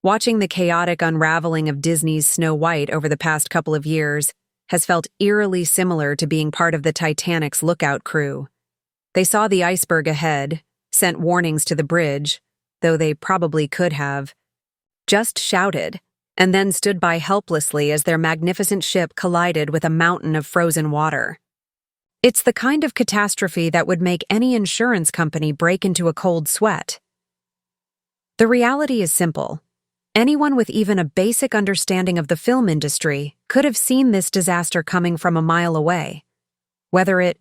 Watching the chaotic unraveling of Disney's Snow White over the past couple of years has felt eerily similar to being part of the Titanic's lookout crew. They saw the iceberg ahead, sent warnings to the bridge, though they probably could have, just shouted, and then stood by helplessly as their magnificent ship collided with a mountain of frozen water. It's the kind of catastrophe that would make any insurance company break into a cold sweat. The reality is simple. Anyone with even a basic understanding of the film industry could have seen this disaster coming from a mile away. Whether it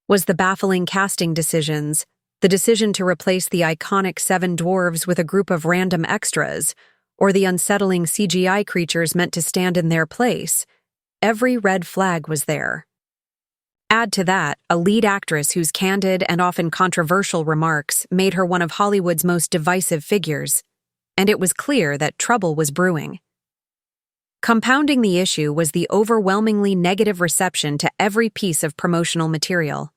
was the baffling casting decisions, the decision to replace the iconic seven dwarves with a group of random extras, or the unsettling CGI creatures meant to stand in their place, every red flag was there. Add to that a lead actress whose candid and often controversial remarks made her one of Hollywood's most divisive figures, and it was clear that trouble was brewing. Compounding the issue was the overwhelmingly negative reception to every piece of promotional material.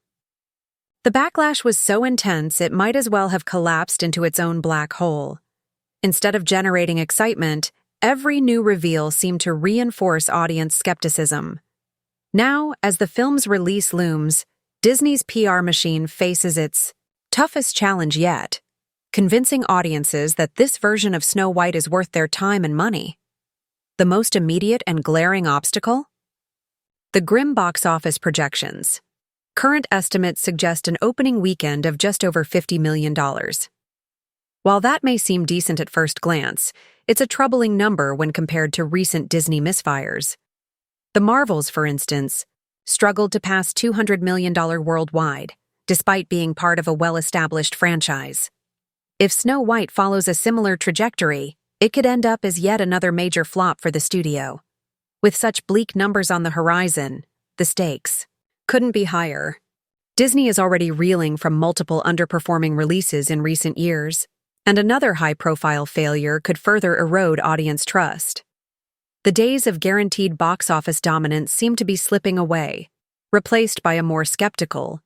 The backlash was so intense it might as well have collapsed into its own black hole. Instead of generating excitement, every new reveal seemed to reinforce audience skepticism. Now, as the film's release looms, Disney's PR machine faces its toughest challenge yet, convincing audiences that this version of Snow White is worth their time and money. The most immediate and glaring obstacle? The grim box office projections. Current estimates suggest an opening weekend of just over $50 million. While that may seem decent at first glance, it's a troubling number when compared to recent Disney misfires. The Marvels, for instance, struggled to pass $200 million worldwide, despite being part of a well-established franchise. If Snow White follows a similar trajectory, it could end up as yet another major flop for the studio. With such bleak numbers on the horizon, the stakes couldn't be higher. Disney is already reeling from multiple underperforming releases in recent years, and another high-profile failure could further erode audience trust. The days of guaranteed box office dominance seem to be slipping away, replaced by a more skeptical,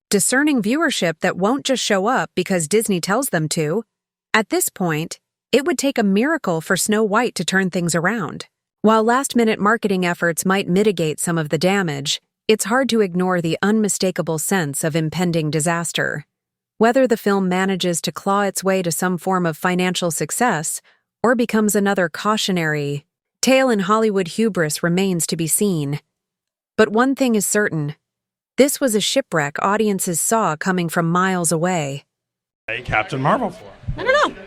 discerning viewership that won't just show up because Disney tells them to. At this point, it would take a miracle for Snow White to turn things around. While last-minute marketing efforts might mitigate some of the damage, it's hard to ignore the unmistakable sense of impending disaster. Whether the film manages to claw its way to some form of financial success or becomes another cautionary tale in Hollywood hubris remains to be seen. But one thing is certain. This was a shipwreck audiences saw coming from miles away. Hey, Captain Marvel for? I don't know.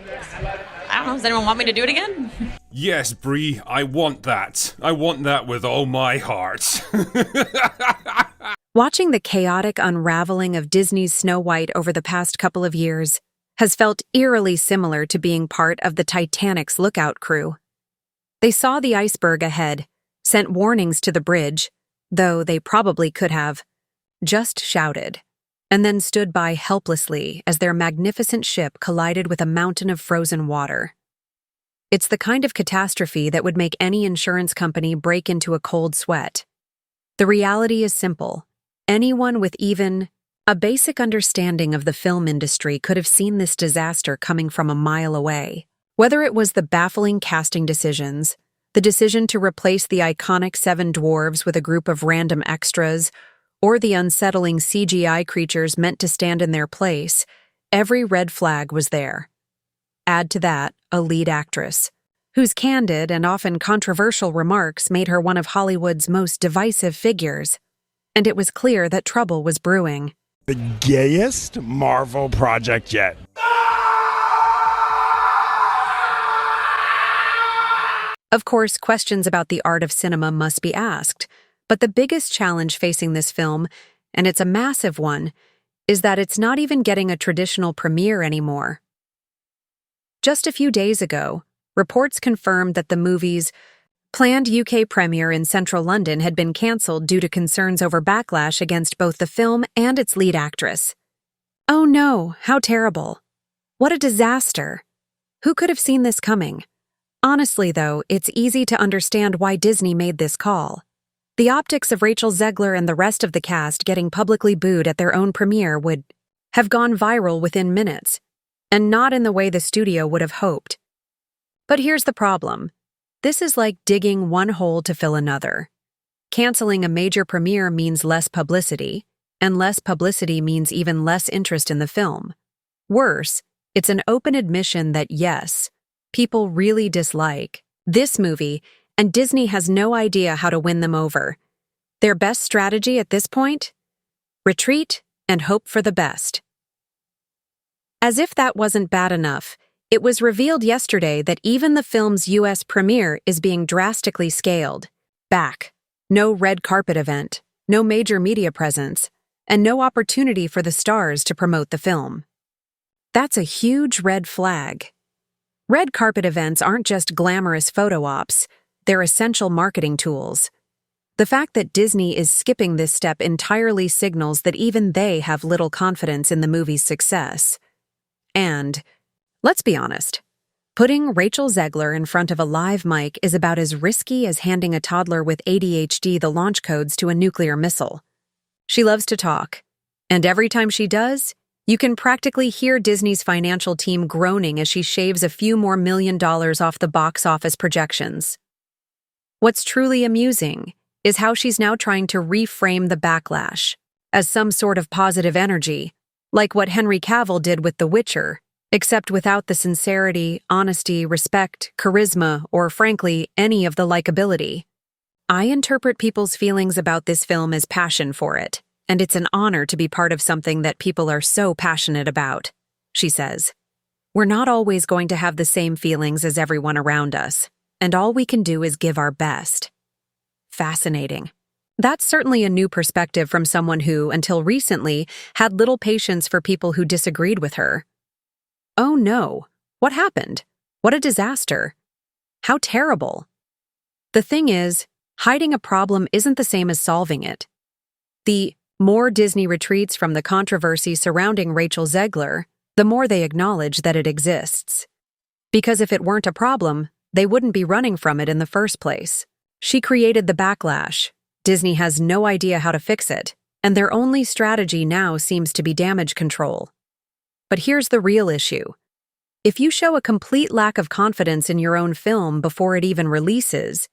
Does anyone want me to do it again? Yes, Bree, I want that. I want that with all my heart. Watching the chaotic unraveling of Disney's Snow White over the past couple of years has felt eerily similar to being part of the Titanic's lookout crew. They saw the iceberg ahead, sent warnings to the bridge, though they probably could have, just shouted, and then stood by helplessly as their magnificent ship collided with a mountain of frozen water. It's the kind of catastrophe that would make any insurance company break into a cold sweat. The reality is simple. Anyone with even a basic understanding of the film industry could have seen this disaster coming from a mile away. Whether it was the baffling casting decisions, the decision to replace the iconic seven dwarves with a group of random extras, or the unsettling CGI creatures meant to stand in their place, every red flag was there. Add to that a lead actress, whose candid and often controversial remarks made her one of Hollywood's most divisive figures, and it was clear that trouble was brewing. The gayest Marvel project yet. Of course, questions about the art of cinema must be asked, but the biggest challenge facing this film, and it's a massive one, is that it's not even getting a traditional premiere anymore. Just a few days ago, reports confirmed that the movie's planned UK premiere in central London had been cancelled due to concerns over backlash against both the film and its lead actress. Oh no, how terrible. What a disaster. Who could have seen this coming? Honestly, though, it's easy to understand why Disney made this call. The optics of Rachel Zegler and the rest of the cast getting publicly booed at their own premiere would have gone viral within minutes, and not in the way the studio would have hoped. But here's the problem. This is like digging one hole to fill another. Canceling a major premiere means less publicity, and less publicity means even less interest in the film. Worse, it's an open admission that yes, people really dislike this movie, and Disney has no idea how to win them over. Their best strategy at this point? Retreat and hope for the best. As if that wasn't bad enough, it was revealed yesterday that even the film's US premiere is being drastically scaled back. No red carpet event, no major media presence, and no opportunity for the stars to promote the film. That's a huge red flag. Red carpet events aren't just glamorous photo ops, they're essential marketing tools. The fact that Disney is skipping this step entirely signals that even they have little confidence in the movie's success. And, let's be honest, putting Rachel Zegler in front of a live mic is about as risky as handing a toddler with ADHD the launch codes to a nuclear missile. She loves to talk, and every time she does, you can practically hear Disney's financial team groaning as she shaves a few more $1 million off the box office projections. What's truly amusing is how she's now trying to reframe the backlash as some sort of positive energy, like what Henry Cavill did with The Witcher, except without the sincerity, honesty, respect, charisma, or frankly, any of the likability. I interpret people's feelings about this film as passion for it, and it's an honor to be part of something that people are so passionate about, she says. We're not always going to have the same feelings as everyone around us, and all we can do is give our best. Fascinating. That's certainly a new perspective from someone who, until recently, had little patience for people who disagreed with her. Oh no, what happened? What a disaster. How terrible. The thing is, hiding a problem isn't the same as solving it. The more Disney retreats from the controversy surrounding Rachel Zegler, the more they acknowledge that it exists. Because if it weren't a problem, they wouldn't be running from it in the first place. She created the backlash. Disney has no idea how to fix it, and their only strategy now seems to be damage control. But here's the real issue. If you show a complete lack of confidence in your own film before it even releases,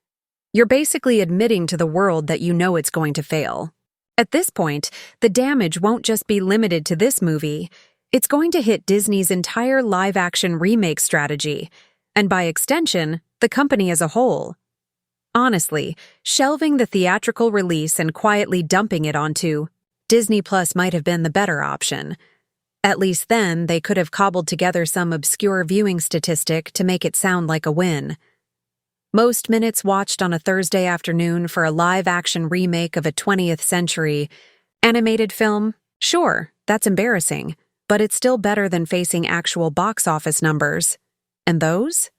you're basically admitting to the world that you know it's going to fail. At this point, the damage won't just be limited to this movie, it's going to hit Disney's entire live-action remake strategy, and by extension, the company as a whole. Honestly, shelving the theatrical release and quietly dumping it onto Disney Plus might have been the better option. At least then, they could have cobbled together some obscure viewing statistic to make it sound like a win. Most minutes watched on a Thursday afternoon for a live-action remake of a 20th century animated film? Sure, that's embarrassing, but it's still better than facing actual box office numbers. And those?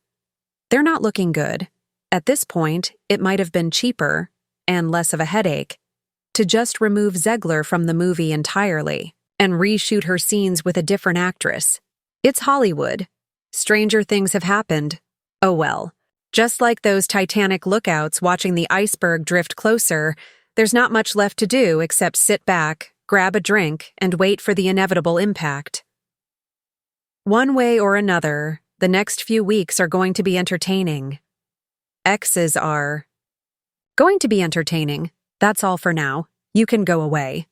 They're not looking good. At this point, it might have been cheaper, and less of a headache, to just remove Zegler from the movie entirely and reshoot her scenes with a different actress. It's Hollywood. Stranger things have happened. Oh well. Just like those Titanic lookouts watching the iceberg drift closer, there's not much left to do except sit back, grab a drink, and wait for the inevitable impact. One way or another, the next few weeks are going to be entertaining. X's are going to be entertaining. That's all for now. You can go away.